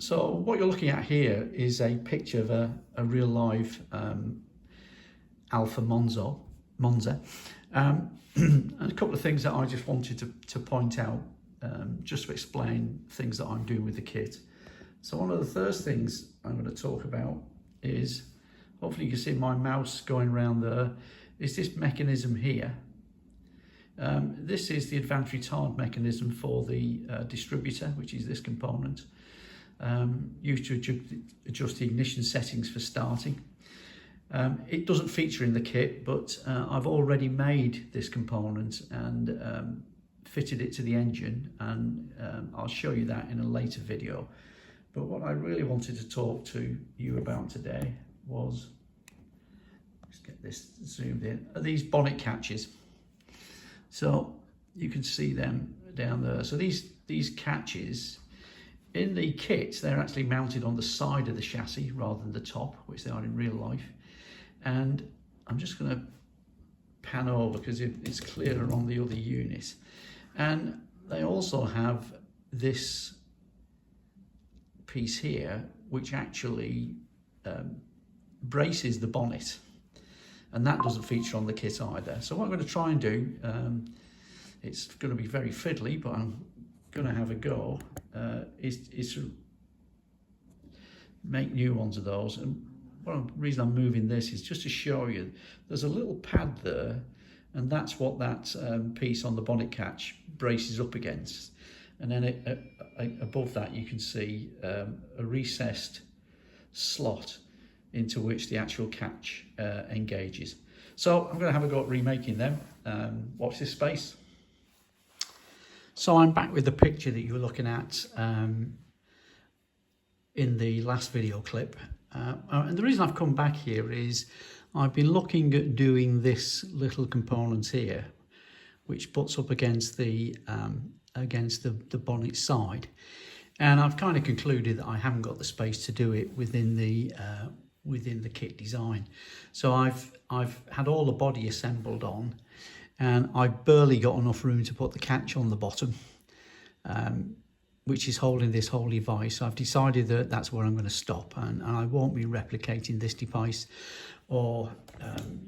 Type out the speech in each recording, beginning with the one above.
So what you're looking at here is a picture of a real live Alpha Monza. And a couple of things that I just wanted to point out, just to explain things that I'm doing with the kit. So one of the first things I'm going to talk about is, hopefully you can see my mouse going around there, is this mechanism here. This is the advanced retard mechanism for the distributor, which is this component, used to adjust the ignition settings for starting. It doesn't feature in the kit, but I've already made this component and fitted it to the engine, and I'll show you that in a later video. But what I really wanted to talk to you about today was, let's get this zoomed in, are these bonnet catches. So you can see them down there. So these catches in the kit, they're actually mounted on the side of the chassis rather than the top, which they are in real life. And I'm just going to pan over because it's clearer on the other unit. And they also have this piece here, which actually braces the bonnet. And that doesn't feature on the kit either. So what I'm going to try and do, it's going to be very fiddly, but I'm going to have a go, is to make new ones of those. And one reason I'm moving this is just to show you there's a little pad there, and that's what that piece on the bonnet catch braces up against. And then above that you can see a recessed slot into which the actual catch engages. So I'm going to have a go at remaking them. Watch this space. So I'm back with the picture that you were looking at in the last video clip. And the reason I've come back here is I've been looking at doing this little component here, which butts up against the bonnet side, and I've kind of concluded that I haven't got the space to do it within the kit design. So I've had all the body assembled on, and I've barely got enough room to put the catch on the bottom, which is holding this whole device. So I've decided that that's where I'm going to stop, and I won't be replicating this device. Or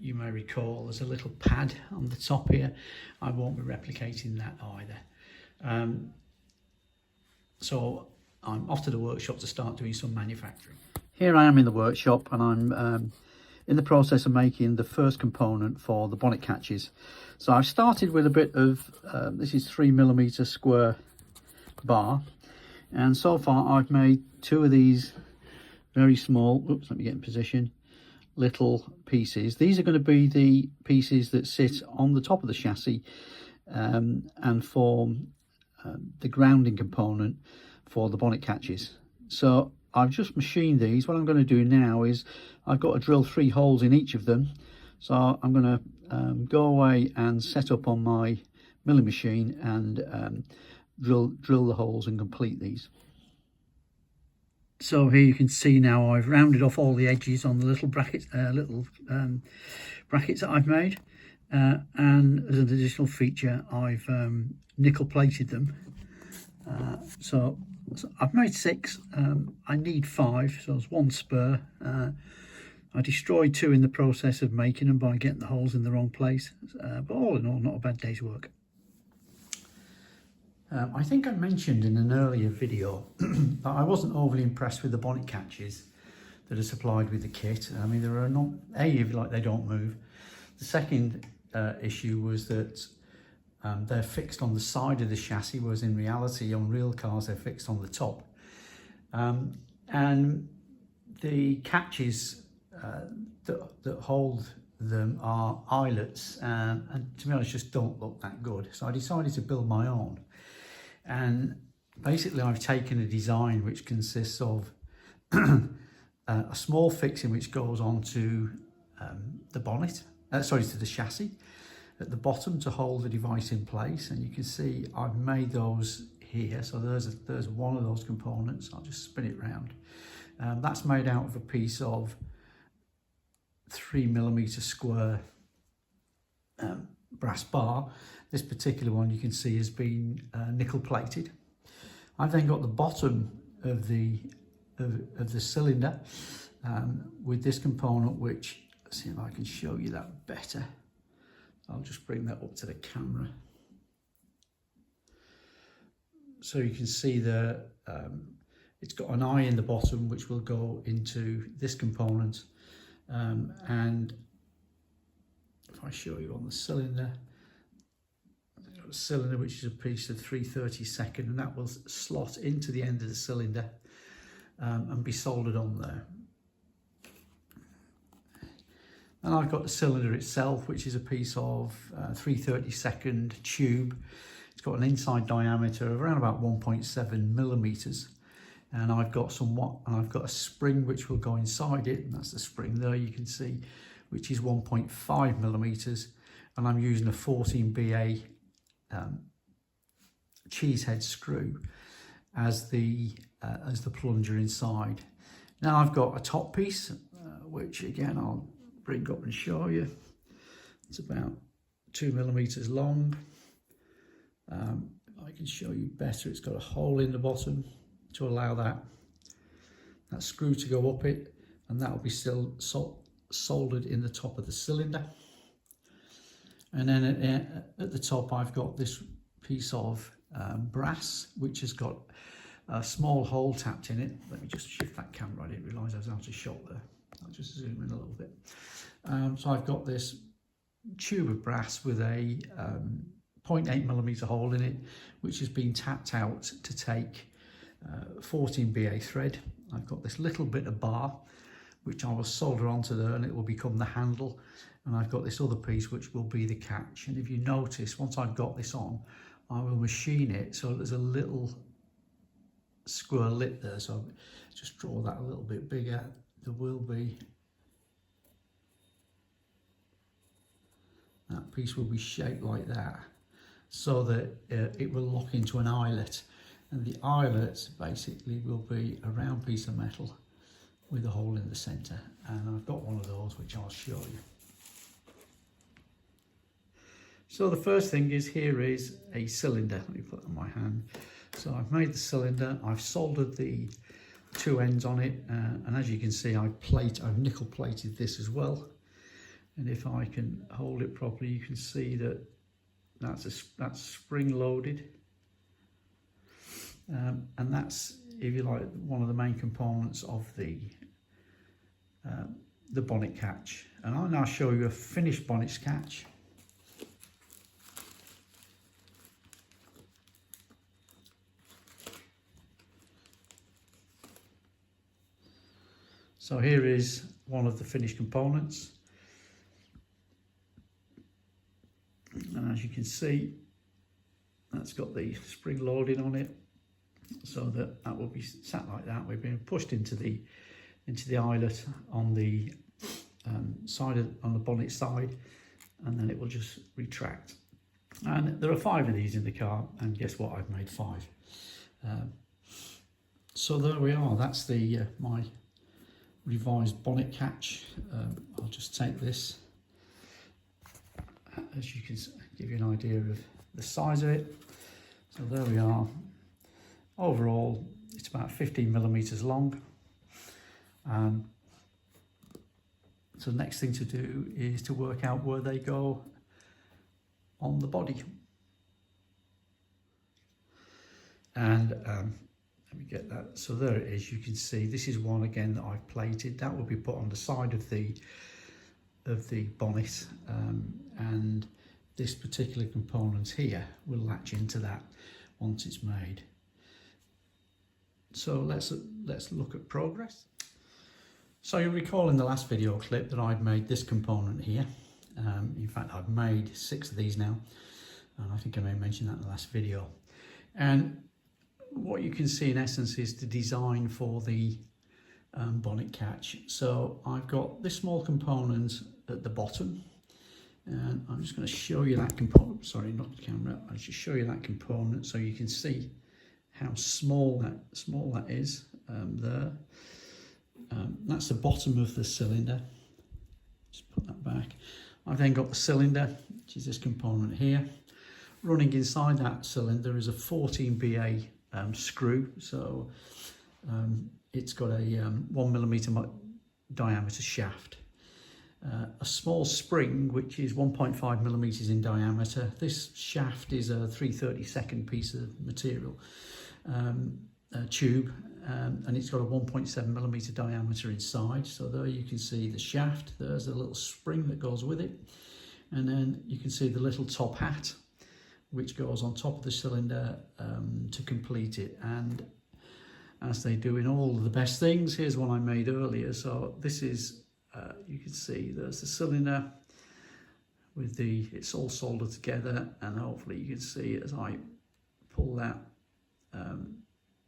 you may recall there's a little pad on the top here. I won't be replicating that either. So I'm off to the workshop to start doing some manufacturing. Here I am in the workshop, and I'm in the process of making the first component for the bonnet catches. So I've started with a bit of, this is 3mm square bar, and so far I've made two of these very small, oops, let me get in position, little pieces. These are going to be the pieces that sit on the top of the chassis and form the grounding component for the bonnet catches. So I've just machined these. What I'm going to do now is I've got to drill 3 holes in each of them. So I'm going to go away and set up on my milling machine and drill the holes and complete these. So here you can see now I've rounded off all the edges on the little brackets, brackets that I've made, and as an additional feature I've nickel plated them. So I've made 6. I need 5, so there's 1 spare. I destroyed 2 in the process of making them by getting the holes in the wrong place, but all in all, not a bad day's work. I think I mentioned in an earlier video that I wasn't overly impressed with the bonnet catches that are supplied with the kit. I mean, there are not, if you like, they don't move. The second issue was that they're fixed on the side of the chassis, whereas in reality on real cars they're fixed on the top. And the catches that hold them are eyelets, and to be honest just don't look that good. So I decided to build my own. And basically I've taken a design which consists of a small fixing which goes onto the bonnet, to the chassis at the bottom to hold the device in place. And you can see I've made those here. So there's one of those components. I'll just spin it round. That's made out of a piece of 3mm square brass bar. This particular one you can see has been nickel plated. I've then got the bottom of the of the cylinder with this component, which, let's see if I can show you that better. I'll just bring that up to the camera. So you can see that it's got an eye in the bottom which will go into this component, and if I show you on the cylinder, I've got a cylinder which is a piece of 3/32, and that will slot into the end of the cylinder and be soldered on there. And I've got the cylinder itself, which is a piece of 3/32 tube. It's got an inside diameter of around about 1.7 millimeters, and I've got a spring which will go inside it, and that's the spring there you can see, which is 1.5 millimeters, and I'm using a 14BA cheesehead screw as the plunger inside. Now I've got a top piece, which again I'll bring up and show you. It's about 2 millimeters long. I can show you better. It's got a hole in the bottom to allow that screw to go up it, and that will be still soldered in the top of the cylinder. And then at the top I've got this piece of brass, which has got a small hole tapped in it. Let me just shift that camera. I didn't realise I was out of shot there. I'll just zoom in a little bit. So I've got this tube of brass with a 0.8 millimeter hole in it, which has been tapped out to take 14BA thread. I've got this little bit of bar which I will solder onto there, and it will become the handle, and I've got this other piece which will be the catch. And if you notice, once I've got this on, I will machine it so there's a little square lip there. So I'll just draw that a little bit bigger. There will be, that piece will be shaped like that, so that it will lock into an eyelet, and the eyelet basically will be a round piece of metal with a hole in the centre, and I've got one of those which I'll show you. So the first thing is, here is a cylinder. Let me put it on my hand. So I've made the cylinder, I've soldered the two ends on it, and as you can see I've nickel plated this as well. And if I can hold it properly, you can see that that's spring loaded, and that's, if you like, one of the main components of the bonnet catch. And I'll now show you a finished bonnet catch. So here is one of the finished components. And as you can see, that's got the spring loading on it, so that will be sat like that. We've been pushed into the eyelet on the on the bonnet side, and then it will just retract. And there are 5 of these in the car, and guess what? I've made 5. So there we are. That's the my revised bonnet catch. I'll just take this, as you can give you an idea of the size of it. So there we are. Overall, it's about 15 millimeters long. So the next thing to do is to work out where they go on the body. And let me get that. So there it is. You can see this is one again that I've plated. That will be put on the side of the bonnet, and this particular component here will latch into that once it's made. So let's look at progress. So you'll recall in the last video clip that I'd made this component here. In fact, I've made 6 of these now, and I think I may mention that in the last video. And what you can see in essence is the design for the bonnet catch. So I've got this small component at the bottom, and I'm just going to show you that component. Sorry, not the camera. I'll just show you that component so you can see how small that is there. That's the bottom of the cylinder. Just put that back. I've then got the cylinder, which is this component here. Running inside that cylinder is a 14BA screw. So It's got a 1mm diameter shaft. A small spring which is 1.5mm in diameter. This shaft is a 3/32 piece of material, tube, and it's got a 1.7mm diameter inside. So there you can see the shaft, there's a little spring that goes with it, and then you can see the little top hat which goes on top of the cylinder to complete it. And as they do in all of the best things, here's one I made earlier. So this is you can see there's the cylinder with it's all soldered together, and hopefully you can see as I pull that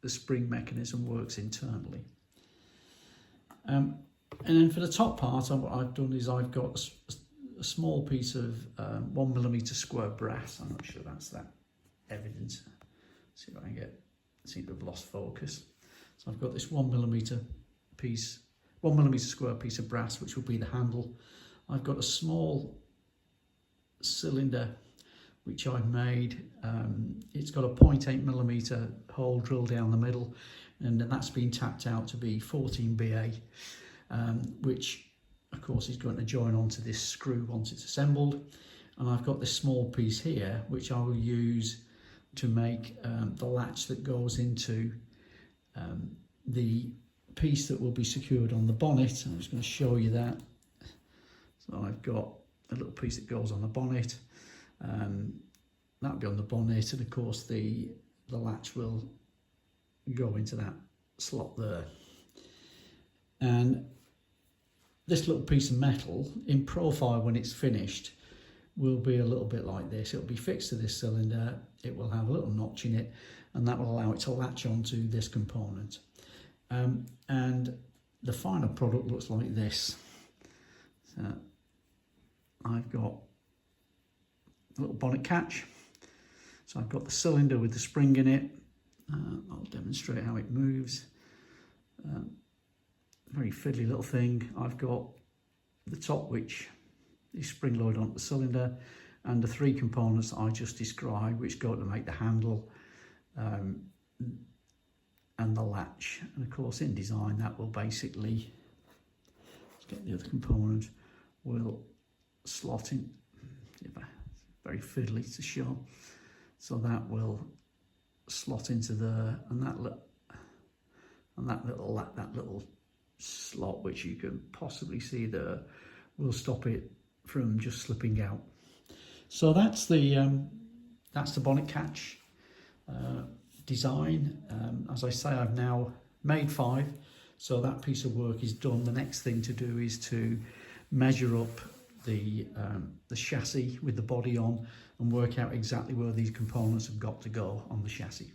the spring mechanism works internally. And then for the top part, what I've done is I've got a small piece of 1mm square brass. I'm not sure that's that evident. See if I can seem to have lost focus. So I've got this 1mm square piece of brass, which will be the handle. I've got a small cylinder which I've made. It's got a 0.8mm hole drilled down the middle, and then that's been tapped out to be 14BA, which of course is going to join onto this screw once it's assembled. And I've got this small piece here which I will use to make the latch that goes into the piece that will be secured on the bonnet. I'm just going to show you that. So I've got a little piece that goes on the bonnet, that'll be on the bonnet, and of course the latch will go into that slot there. And this little piece of metal in profile when it's finished will be a little bit like this. It'll be fixed to this cylinder, it will have a little notch in it, and that will allow it to latch onto this component. And the final product looks like this. So I've got a little bonnet catch. So I've got the cylinder with the spring in it. I'll demonstrate how it moves. Very fiddly little thing. I've got the top which is spring loaded onto the cylinder, and the three components that I just described which go to make the handle and the latch. And of course in design that will basically, let's get the other component, will slot in, very fiddly to show, so that will slot into there, and that little slot which you can possibly see there will stop it from just slipping out. So that's the bonnet catch design. As I say, I've now made 5, so that piece of work is done. The next thing to do is to measure up the chassis with the body on and work out exactly where these components have got to go on the chassis.